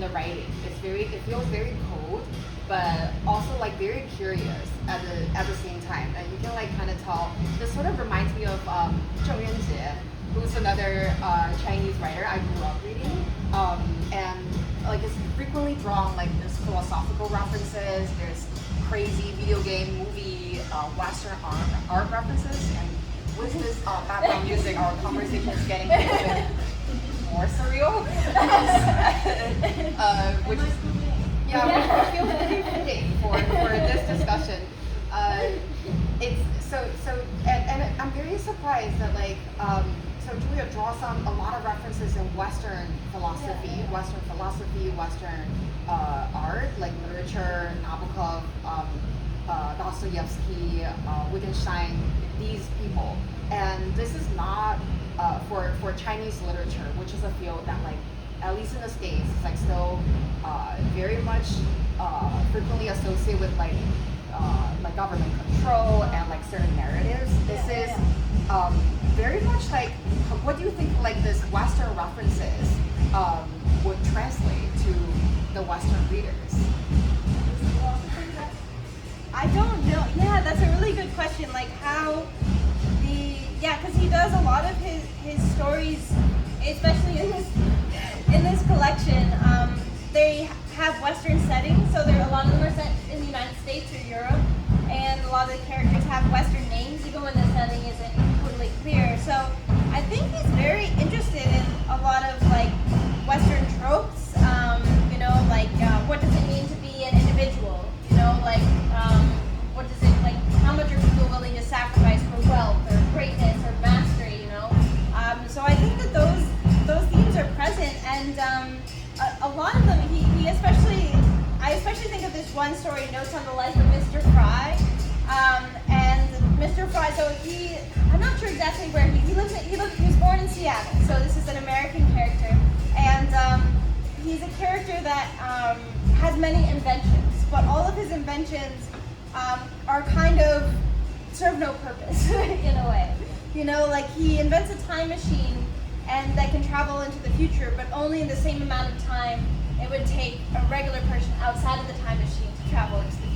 the writing. It feels very cold, but also like very curious at the same time. And you can like kind of tell. This sort of reminds me of Zhou Yuanjie, who's another Chinese writer I grew up reading. And like it's frequently drawn like this philosophical references. There's crazy video game, movie, Western art references, and with this background music, our conversation is getting a little bit more surreal, which is which feels pretty fitting for this discussion. It's and I'm very surprised that like so Julia draws on a lot of references in Western philosophy, Western art like literature, Nabokov, Dostoevsky, Wittgenstein, these people, and this is not for Chinese literature, which is a field that like at least in the States is like still very much frequently associated with like government control and like certain narratives. This is very much like, what do you think like this Western references would translate to the Western readers? I don't know. Yeah, that's a really good question. Like how because he does a lot of his stories, especially in this collection. They have Western settings, so a lot of them are set in the United States or Europe, and a lot of the characters have Western names, even when the setting isn't completely clear. So I think he's very interested in a lot of like Western tropes. What does it mean to be an individual? What does it like? How much are people willing to sacrifice for wealth or greatness or mastery? So I think that those themes are present, and a lot of them. I especially think of this one story, Notes on the Life of Mr. Fry, and Mr. Fry. So I'm not sure exactly where he lives. He was born in Seattle, so this is an American character, and he's a character that has many inventions, but all of his inventions are kind of serve no purpose in a way. Like he invents a time machine and that can travel into the future, but only in the same amount of time it would take a regular person outside of the time machine to travel into the